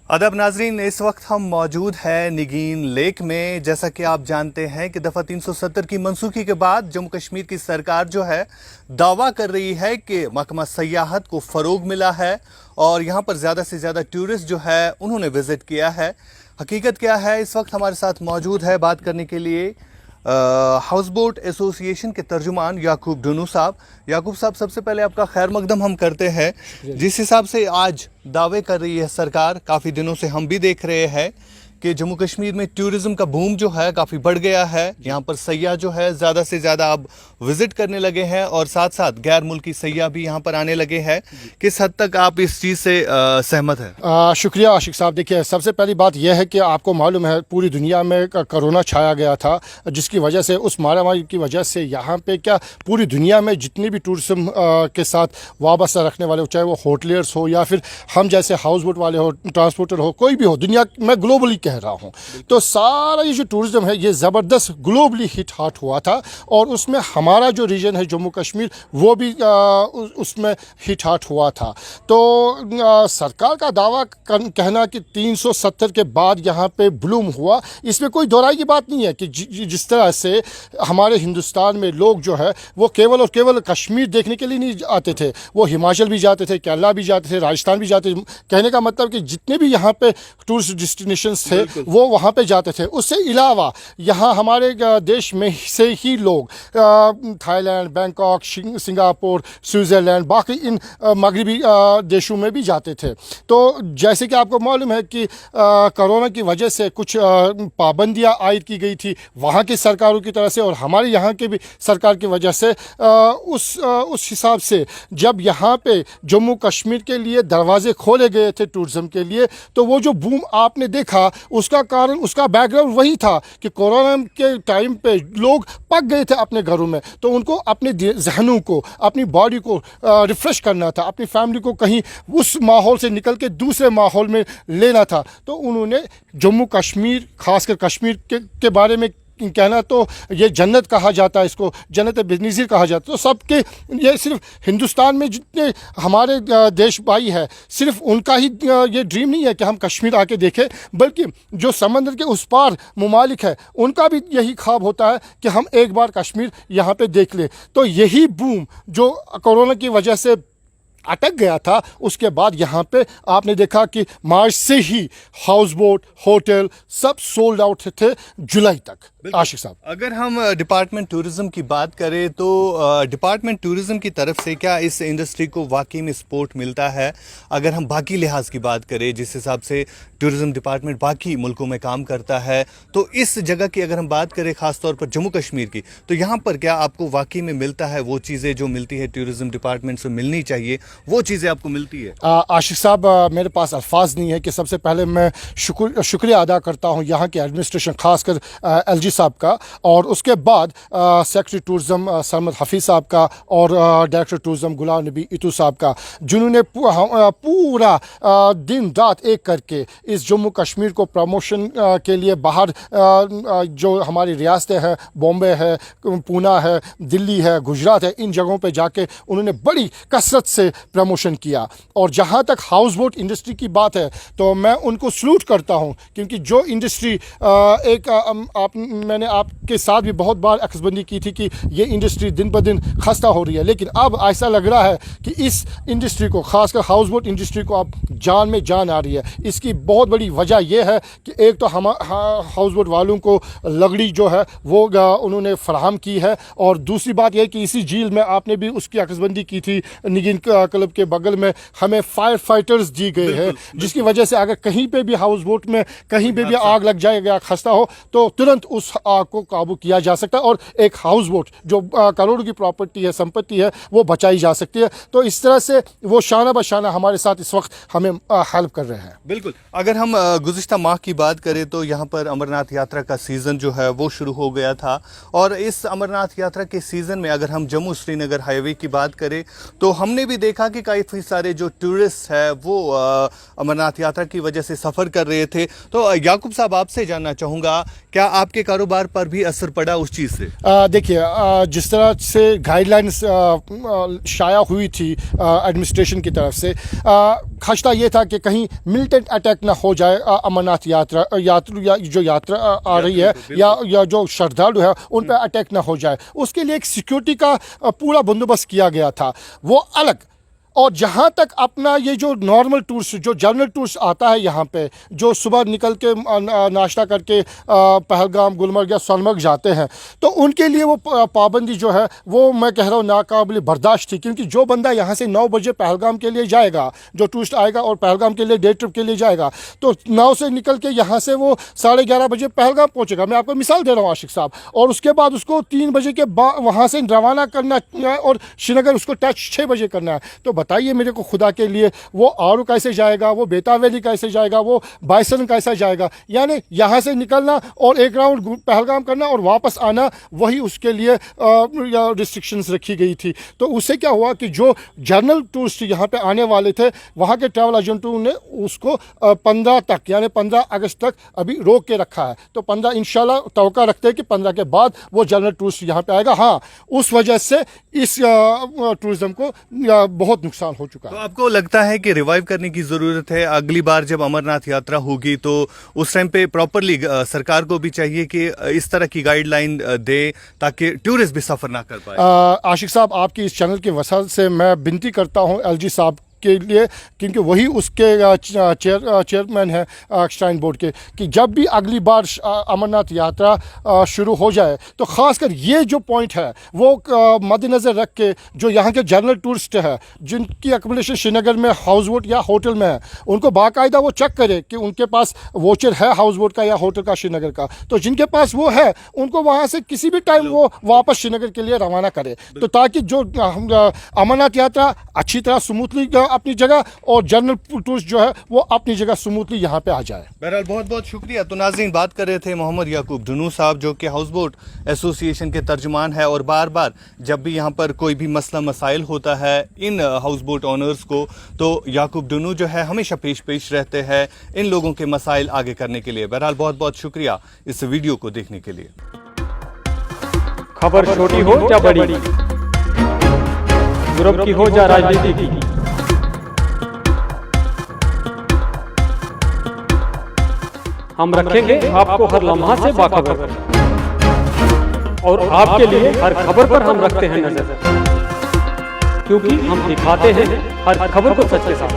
अदब नाजरीन, इस वक्त हम मौजूद हैं निगीन लेक में। जैसा कि आप जानते हैं कि दफ़ा 370 की मनसूखी के बाद जम्मू कश्मीर की सरकार जो है दावा कर रही है कि महकमा सयाहत को फ़रोग मिला है और यहाँ पर ज़्यादा से ज़्यादा टूरिस्ट जो है उन्होंने विज़िट किया है। हकीकत क्या है, इस वक्त हमारे साथ मौजूद है बात करने के लिए हाउस बोट एसोसिएशन के तर्जुमान याकूब डुनू साहब। याकूब साहब, सबसे पहले आपका खैर मकदम हम करते हैं। जिस हिसाब से आज दावे कर रही है सरकार, काफ़ी दिनों से हम भी देख रहे हैं कि जम्मू कश्मीर में टूरिज्म का बूम जो है काफ़ी बढ़ गया है। यहाँ पर सयाह जो है ज़्यादा से ज़्यादा अब विज़िट करने लगे हैं और साथ साथ गैर मुल्की सयाह भी यहाँ पर आने लगे हैं। किस हद तक आप इस चीज़ से सहमत हैं? शुक्रिया आशिक साहब। देखिए, सबसे पहली बात यह है कि आपको मालूम है पूरी दुनिया में कोरोना छाया गया था, जिसकी वजह से, उस महामारी की वजह से यहाँ पे क्या पूरी दुनिया में जितने भी टूरिज्म के साथ वाबस्ता रखने वाले हो, चाहे वो होटलियर्स हो या फिर हम जैसे हाउस बोट वाले हो, ट्रांसपोर्टर हो, कोई भी हो, दुनिया में ग्लोबली कह रहा हूँ, तो सारा ये जो टूरिज्म है ये ज़बरदस्त ग्लोबली हिट हाट हुआ था और उसमें हमारा जो रीजन है जम्मू कश्मीर वो भी उसमें हिट हाट हुआ था। तो सरकार का दावा कहना कि 370 के बाद यहाँ पे ब्लूम हुआ, इसमें कोई दोहराई की बात नहीं है कि जिस तरह से हमारे हिंदुस्तान में लोग जो है वो केवल और केवल कश्मीर देखने के लिए नहीं आते थे, वो हिमाचल भी जाते थे, केरला भी जाते थे, राजस्थान भी जाते थे। कहने का मतलब कि जितने भी यहाँ पे टूरिस्ट डेस्टिनेशंस थे वो वहाँ पे जाते थे। उससे अलावा यहाँ हमारे देश में से ही लोग थाईलैंड, बैंकॉक, सिंगापुर, स्विट्ज़रलैंड, बाकी इन मगरबी देशों में भी जाते थे। तो जैसे कि आपको मालूम है कि कोरोना की वजह से कुछ पाबंदियाँ आयद की गई थी वहाँ की सरकारों की तरफ से और हमारे यहाँ के भी सरकार की वजह से, उस हिसाब से जब यहाँ पे जम्मू कश्मीर के लिए दरवाजे खोले गए थे टूरिज़्म के लिए, तो वो जो बूम आपने देखा उसका कारण, उसका बैकग्राउंड वही था कि कोरोना के टाइम पे लोग पक गए थे अपने घरों में, तो उनको अपने जहनों को, अपनी बॉडी को रिफ़्रेश करना था, अपनी फैमिली को कहीं उस माहौल से निकल के दूसरे माहौल में लेना था। तो उन्होंने जम्मू कश्मीर, ख़ासकर कश्मीर के बारे में कहना तो ये जन्नत कहा जाता है, इसको जन्नत बेनज़ीर कहा जाता है। तो सबके, ये सिर्फ हिंदुस्तान में जितने हमारे देश भाई है सिर्फ उनका ही ये ड्रीम नहीं है कि हम कश्मीर आके देखें, बल्कि जो समंदर के उस पार ममालिक है उनका भी यही ख्वाब होता है कि हम एक बार कश्मीर यहाँ पे देख लें। तो यही बूम जो कोरोना की वजह से अटक गया था, उसके बाद यहाँ पे आपने देखा कि मार्च से ही हाउस बोट, होटल सब सोल्ड आउट थे जुलाई तक। आशिक साहब, अगर हम डिपार्टमेंट टूरिज्म की बात करें तो डिपार्टमेंट टूरिज्म की तरफ से क्या इस इंडस्ट्री को वाकई में सपोर्ट मिलता है? अगर हम बाकी लिहाज की बात करें, जिस हिसाब से टूरिज्म डिपार्टमेंट बाकी मुल्कों में काम करता है, तो इस जगह की अगर हम बात करें ख़ास तौर पर जम्मू कश्मीर की, तो यहाँ पर क्या आपको वाकई में मिलता है वो चीज़ें जो मिलती है टूरिज्म डिपार्टमेंट से मिलनी चाहिए, वो चीज़ें आपको मिलती है? आशिक साहब, मेरे पास अल्फाज नहीं है कि सबसे पहले मैं शुक्रिया अदा करता हूँ यहाँ के एडमिनिस्ट्रेशन, खासकर LG साहब का, और उसके बाद सेक्रेटरी टूरिज़्म सरमद हफीज़ साहब का और डायरेक्टर टूरिज़्म गुलाम नबी इतू साहब का, जिन्होंने पूरा दिन रात एक करके इस जम्मू कश्मीर को प्रमोशन के लिए बाहर जो हमारी रियासतें हैं, बॉम्बे है, पूना है, दिल्ली है, गुजरात है, इन जगहों पे जाके उन्होंने बड़ी कसरत से प्रमोशन किया। और जहाँ तक हाउस बोट इंडस्ट्री की बात है तो मैं उनको सल्यूट करता हूँ, क्योंकि जो इंडस्ट्री मैंने आपके साथ भी बहुत बार अक्सबंदी की थी कि ये इंडस्ट्री दिन ब दिन खस्ता हो रही है, लेकिन अब ऐसा लग रहा है कि इस इंडस्ट्री को, खासकर हाउस बोट इंडस्ट्री को अब जान में जान आ रही है। इसकी बहुत बड़ी वजह यह है कि एक तो हम हाउस बोट वालों को लकड़ी जो है वो उन्होंने फराहम की है, और दूसरी बात यह कि इसी झील में आपने भी उसकी अक्सबंदी की थी, निगिन क्लब के बगल में हमें फायर फाइटर्स दी गए हैं, जिसकी वजह से अगर कहीं पे भी हाउस बोट में कहीं पे भी आग लग जाए या खस्ता हो तो तुरंत उस आग को काबू किया जा सकता है और एक हाउस बोट जो करोड़ों की प्रॉपर्टी है, संपत्ति है, वो बचाई जा सकती है। तो इस तरह से वो शाना बशाना हमारे साथ इस वक्त हमें हेल्प कर रहे हैं। बिल्कुल। अगर हम गुज़िश्ता माह की बात करें तो यहाँ पर अमरनाथ यात्रा का सीज़न जो है वो शुरू हो गया था, और इस अमरनाथ यात्रा के सीज़न में अगर हम जम्मू श्रीनगर हाईवे की बात करें तो हमने भी देखा कि काफ़ी सारे जो टूरिस्ट है वो अमरनाथ यात्रा की वजह से सफ़र कर रहे थे। तो याकूब साहब, आपसे जानना चाहूँगा, क्या आपके कारोबार कारोबार पर भी असर पड़ा उस चीज़ से? देखिए, जिस तरह से गाइडलाइंस शाया हुई थी एडमिनिस्ट्रेशन की तरफ से, खदशा ये था कि कहीं मिलिटेंट अटैक ना हो जाए अमरनाथ यात्रा आ रही है या जो श्रद्धालु है उन पर अटैक ना हो जाए। उसके लिए एक सिक्योरिटी का पूरा बंदोबस्त किया गया था, वो अलग। और जहाँ तक अपना ये जो नॉर्मल टूर्स, जो जनरल टूर्स आता है यहाँ पे, जो सुबह निकल के नाश्ता करके पहलगाम, गुलमर्ग या सोनमर्ग जाते हैं, तो उनके लिए वो पाबंदी जो है वो मैं कह रहा हूँ नाकाबिल बर्दाश्त थी। क्योंकि जो बंदा यहाँ से 9 बजे पहलगाम के लिए जाएगा, जो टूरिस्ट आएगा और पहलगाम के लिए डे ट्रिप के लिए जाएगा, तो 9 से निकल के यहाँ से वो 11:30 बजे पहलगाम पहुँचेगा। मैं आपको मिसाल दे रहा हूँ आशिक साहब। और उसके बाद उसको 3 बजे के बाद वहाँ से रवाना करना है और श्रीनगर उसको टच 6 बजे करना है। तो बताइए मेरे को खुदा के लिए, वो आरू कैसे जाएगा, वो बेता वैली कैसे जाएगा, वो बाइसन कैसे जाएगा? यानी यहाँ से निकलना और एक राउंड पहलगाम करना और वापस आना, वही उसके लिए रिस्ट्रिक्शंस रखी गई थी। तो उससे क्या हुआ कि जो जनरल टूरिस्ट यहाँ पे आने वाले थे, वहाँ के ट्रैवल एजेंटों ने उसको 15 तक, यानी 15 अगस्त तक अभी रोक के रखा है। तो 15 इंशाल्लाह तवक्का रखते हैं कि 15 के बाद वो जनरल टूरिस्ट यहाँ पे आएगा। हाँ, उस वजह से इस टूरिज्म को बहुत नुकसान हो चुका है। तो आपको लगता है कि रिवाइव करने की ज़रूरत है? अगली बार जब अमरनाथ यात्रा होगी तो उस टाइम पे प्रॉपरली सरकार को भी चाहिए कि इस तरह की गाइडलाइन दे ताकि टूरिस्ट भी सफ़र ना कर पाए। आशिक साहब, आपकी इस चैनल की वजह से मैं विनती करता हूँ एलजी साहब के लिए, क्योंकि वही उसके चेयरमैन हैं श्राइन बोर्ड के, कि जब भी अगली बार अमरनाथ यात्रा शुरू हो जाए तो ख़ासकर ये जो पॉइंट है वो मद्देनज़र रख के जो यहाँ के जनरल टूरिस्ट है, जिनकी अकोमोडेशन श्रीनगर में हाउस बोट या होटल में है, उनको बाकायदा वो चेक करे कि उनके पास वोचर है हाउस बोट का या होटल का श्रीनगर का। तो जिनके पास वो है उनको वहाँ से किसी भी टाइम वो वापस श्रीनगर के लिए रवाना करे, तो ताकि जो अमरनाथ यात्रा अच्छी तरह स्मूथली अपनी जगह और जनरल टूरिस्ट जो है वो अपनी जगह स्मूथली यहाँ पे आ जाए। बहरहाल बहुत बहुत शुक्रिया। तो नाज़रीन, बात कर रहे थे मोहम्मद याकूब ढुनू साहब, जो कि हाउस बोट एसोसिएशन के तर्जुमान है, और बार बार जब भी यहाँ पर कोई भी मसला मसाइल होता है इन हाउस बोट ओनर्स को, तो याकूब ढुनू जो है हमेशा पेश रहते हैं इन लोगों के मसाइल आगे करने के लिए। बहरहाल बहुत बहुत शुक्रिया इस वीडियो को देखने के लिए। खबर छोटी हो या बड़ी, ग्रुप की हो या राजनीति की, हम रखेंगे आपको हर लम्हा से बाखबर, और आपके लिए हर खबर पर हम रखते हैं नजर, क्योंकि हम दिखाते हैं हर खबर को सच के साथ।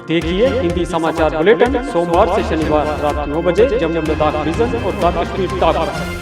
देखिए हिंदी समाचार बुलेटिन सोमवार से शनिवार रात 9 बजे जम्मू लद्दाख विजन और द कश्मीर टॉक।